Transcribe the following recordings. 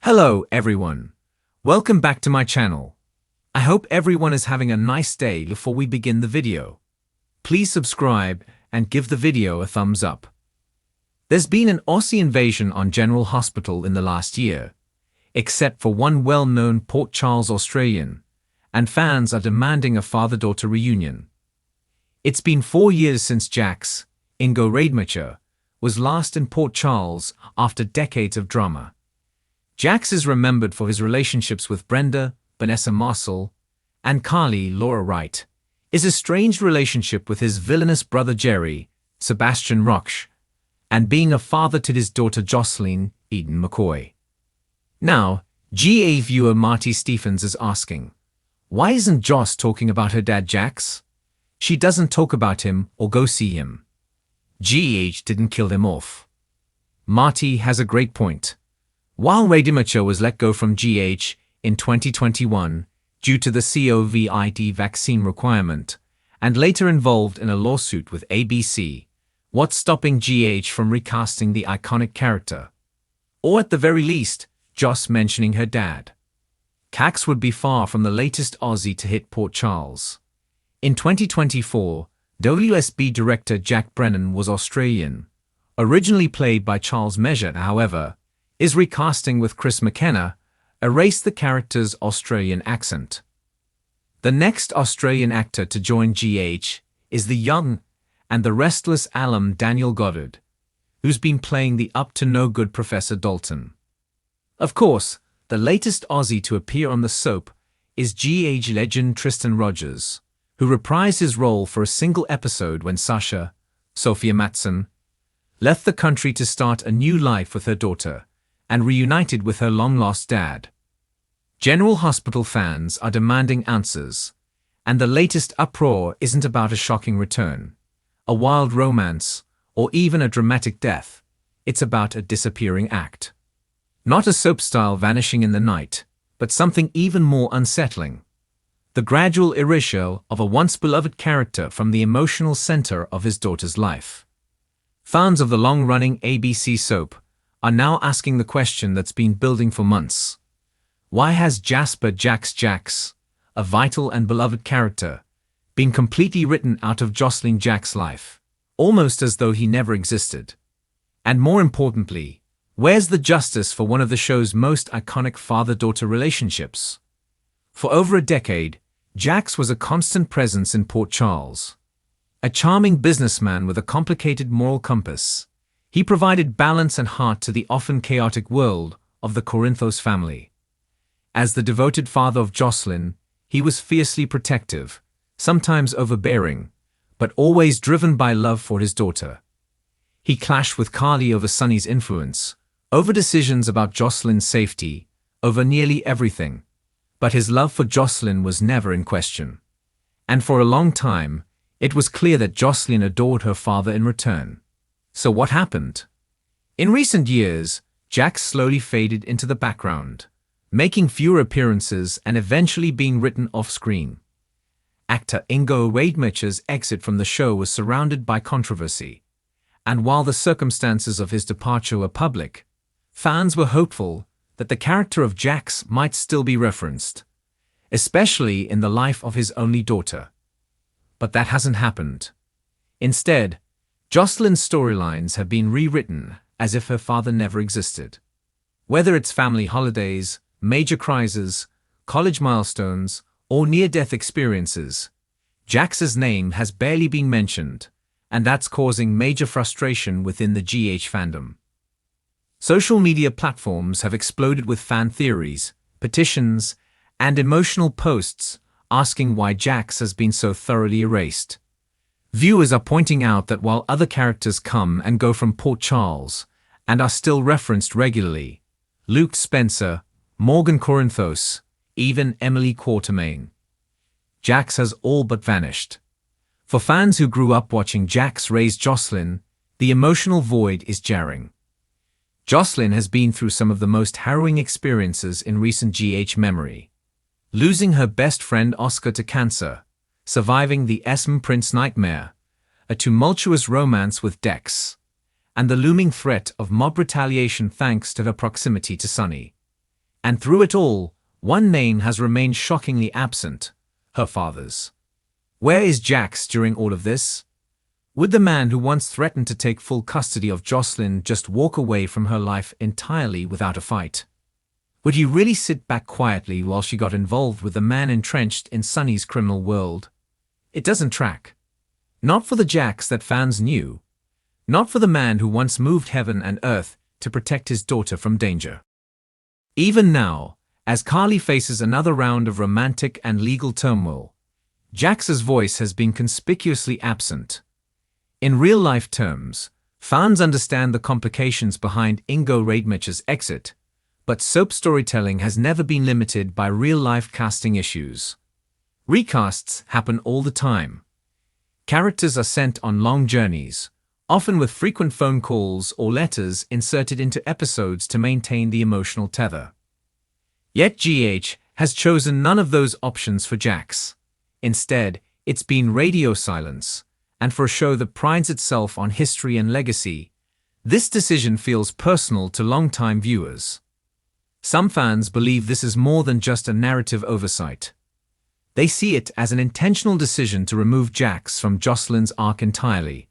Hello everyone. Welcome back to my channel. I hope everyone is having a nice day. Before we begin the video, please subscribe and give the video a thumbs up. There's been an Aussie invasion on General Hospital in the last year, except for one well-known Port Charles Australian, and fans are demanding a father-daughter reunion. It's been 4 years since Jax, Ingo Rademacher, was last in Port Charles after decades of drama. Jax is remembered for his relationships with Brenda, Vanessa Marcel, and Carly Laura Wright, his estranged relationship with his villainous brother Jerry, Sebastian Roche, and being a father to his daughter Josslyn, Eden McCoy. Now, GA viewer Marty Stephens is asking, why isn't Joss talking about her dad Jax? She doesn't talk about him or go see him. GH didn't kill him off. Marty has a great point. While Rademacher was let go from GH in 2021 due to the COVID vaccine requirement, and later involved in a lawsuit with ABC, what's stopping GH from recasting the iconic character? Or at the very least, Joss mentioning her dad. Cax would be far from the latest Aussie to hit Port Charles. In 2024, WSB director Jack Brennan was Australian, originally played by Charles Measure, however, is recasting with Chris McKenna, erased the character's Australian accent. The next Australian actor to join GH is the young and the restless alum Daniel Goddard, who's been playing the up-to-no-good Professor Dalton. Of course, the latest Aussie to appear on the soap is GH legend Tristan Rogers, who reprised his role for a single episode when Sasha, Sophia Matson, left the country to start a new life with her daughter, and reunited with her long-lost dad. General Hospital fans are demanding answers, and the latest uproar isn't about a shocking return, a wild romance, or even a dramatic death. It's about a disappearing act. Not a soap-style vanishing in the night, but something even more unsettling. The gradual erasure of a once-beloved character from the emotional center of his daughter's life. Fans of the long-running ABC soap are now asking the question that's been building for months. Why has Jasper Jax, a vital and beloved character, been completely written out of Josslyn Jax's life, almost as though he never existed? And more importantly, where's the justice for one of the show's most iconic father-daughter relationships? For over a decade, Jax was a constant presence in Port Charles. A charming businessman with a complicated moral compass, he provided balance and heart to the often chaotic world of the Corinthos family. As the devoted father of Josslyn, he was fiercely protective, sometimes overbearing, but always driven by love for his daughter. He clashed with Carly over Sonny's influence, over decisions about Josslyn's safety, over nearly everything. But his love for Josslyn was never in question. And for a long time, it was clear that Josslyn adored her father in return. So what happened? In recent years, Jax slowly faded into the background, making fewer appearances and eventually being written off-screen. Actor Ingo Rademacher's exit from the show was surrounded by controversy, and while the circumstances of his departure were public, fans were hopeful that the character of Jax might still be referenced, especially in the life of his only daughter. But that hasn't happened. Instead, Josslyn's storylines have been rewritten as if her father never existed. Whether it's family holidays, major crises, college milestones, or near-death experiences, Jax's name has barely been mentioned, and that's causing major frustration within the GH fandom. Social media platforms have exploded with fan theories, petitions, and emotional posts asking why Jax has been so thoroughly erased. Viewers are pointing out that while other characters come and go from Port Charles and are still referenced regularly, Luke Spencer, Morgan Corinthos, even Emily Quatermain, Jax has all but vanished. For fans who grew up watching Jax raise Josslyn, the emotional void is jarring. Josslyn has been through some of the most harrowing experiences in recent GH memory. Losing her best friend Oscar to cancer, surviving the SM Prince nightmare, a tumultuous romance with Dex, and the looming threat of mob retaliation thanks to her proximity to Sonny. And through it all, one name has remained shockingly absent: her father's. Where is Jax during all of this? Would the man who once threatened to take full custody of Josslyn just walk away from her life entirely without a fight? Would he really sit back quietly while she got involved with the man entrenched in Sunny's criminal world? It doesn't track. Not for the Jax that fans knew. Not for the man who once moved heaven and earth to protect his daughter from danger. Even now, as Carly faces another round of romantic and legal turmoil, Jax's voice has been conspicuously absent. In real-life terms, fans understand the complications behind Ingo Rademacher's exit, but soap storytelling has never been limited by real-life casting issues. Recasts happen all the time. Characters are sent on long journeys, often with frequent phone calls or letters inserted into episodes to maintain the emotional tether. Yet GH has chosen none of those options for Jax. Instead, it's been radio silence, and for a show that prides itself on history and legacy, this decision feels personal to longtime viewers. Some fans believe this is more than just a narrative oversight. They see it as an intentional decision to remove Jax from Josslyn's arc entirely,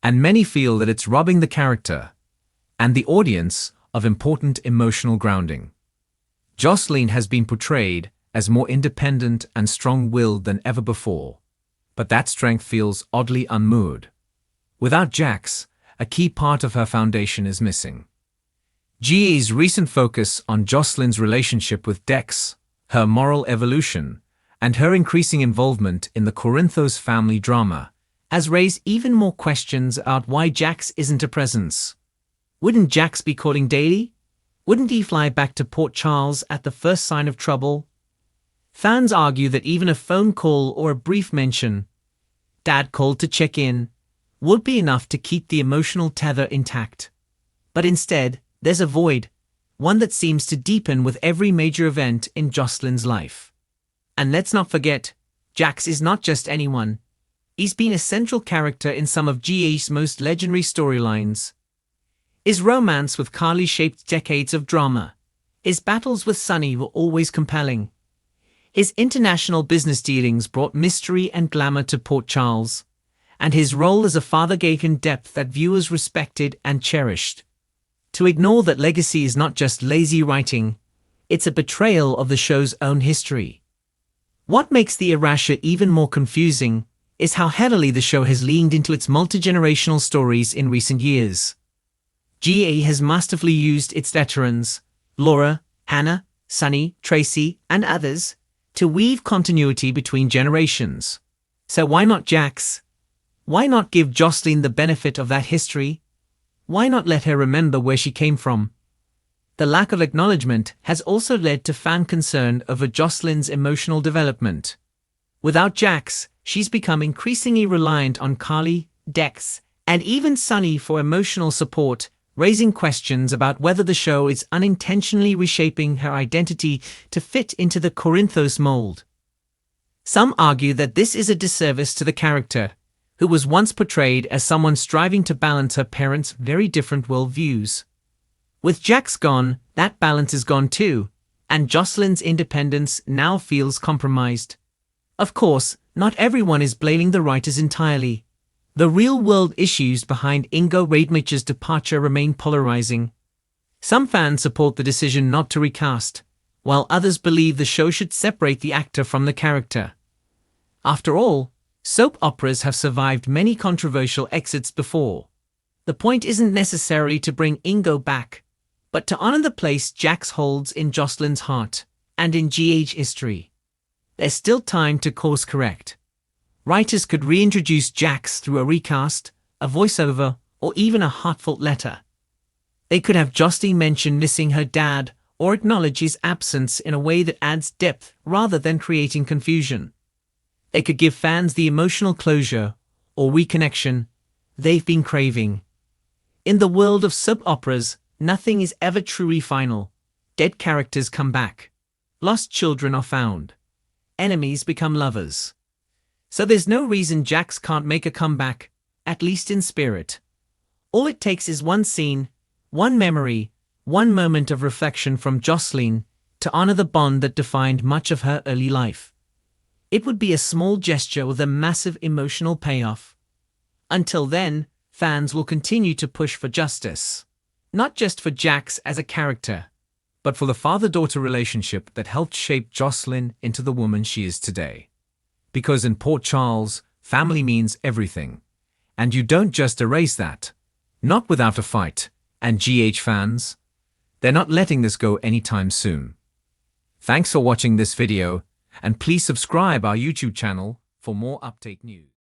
and many feel that it's robbing the character and the audience of important emotional grounding. Josslyn has been portrayed as more independent and strong-willed than ever before, but that strength feels oddly unmoored. Without Jax, a key part of her foundation is missing. GE's recent focus on Josslyn's relationship with Dex, her moral evolution, and her increasing involvement in the Corinthos family drama has raised even more questions about why Jax isn't a presence. Wouldn't Jax be calling daily? Wouldn't he fly back to Port Charles at the first sign of trouble? Fans argue that even a phone call or a brief mention, "Dad called to check in," would be enough to keep the emotional tether intact. But instead, there's a void, one that seems to deepen with every major event in Josslyn's life. And let's not forget, Jax is not just anyone. He's been a central character in some of GH's most legendary storylines. His romance with Carly shaped decades of drama. His battles with Sunny were always compelling. His international business dealings brought mystery and glamour to Port Charles, and his role as a father gave him depth that viewers respected and cherished. To ignore that legacy is not just lazy writing, it's a betrayal of the show's own history. What makes the erasure even more confusing is how heavily the show has leaned into its multi-generational stories in recent years. GA has masterfully used its veterans, Laura, Hannah, Sunny, Tracy, and others, to weave continuity between generations. So why not Jax? Why not give Josslyn the benefit of that history? Why not let her remember where she came from? The lack of acknowledgement has also led to fan concern over Josslyn's emotional development. Without Jax, she's become increasingly reliant on Carly, Dex, and even Sunny for emotional support, raising questions about whether the show is unintentionally reshaping her identity to fit into the Corinthos mold. Some argue that this is a disservice to the character, who was once portrayed as someone striving to balance her parents' very different worldviews. With Jax gone, that balance is gone too, and Josslyn's independence now feels compromised. Of course, not everyone is blaming the writers entirely. The real-world issues behind Ingo Rademacher's departure remain polarizing. Some fans support the decision not to recast, while others believe the show should separate the actor from the character. After all, soap operas have survived many controversial exits before. The point isn't necessarily to bring Ingo back, but to honor the place Jax holds in Josslyn's heart and in GH history. There's still time to course correct. Writers could reintroduce Jax through a recast, a voiceover, or even a heartfelt letter. They could have Josslyn mention missing her dad or acknowledge his absence in a way that adds depth rather than creating confusion. They could give fans the emotional closure or reconnection they've been craving. In the world of soap operas, nothing is ever truly final. Dead characters come back. Lost children are found. Enemies become lovers. So there's no reason Jax can't make a comeback, at least in spirit. All it takes is one scene, one memory, one moment of reflection from Josslyn to honor the bond that defined much of her early life. It would be a small gesture with a massive emotional payoff. Until then, fans will continue to push for justice. Not just for Jax as a character, but for the father-daughter relationship that helped shape Josslyn into the woman she is today. Because in Port Charles, family means everything. And you don't just erase that. Not without a fight. And GH fans, they're not letting this go anytime soon. Thanks for watching this video, and please subscribe our YouTube channel for more update news.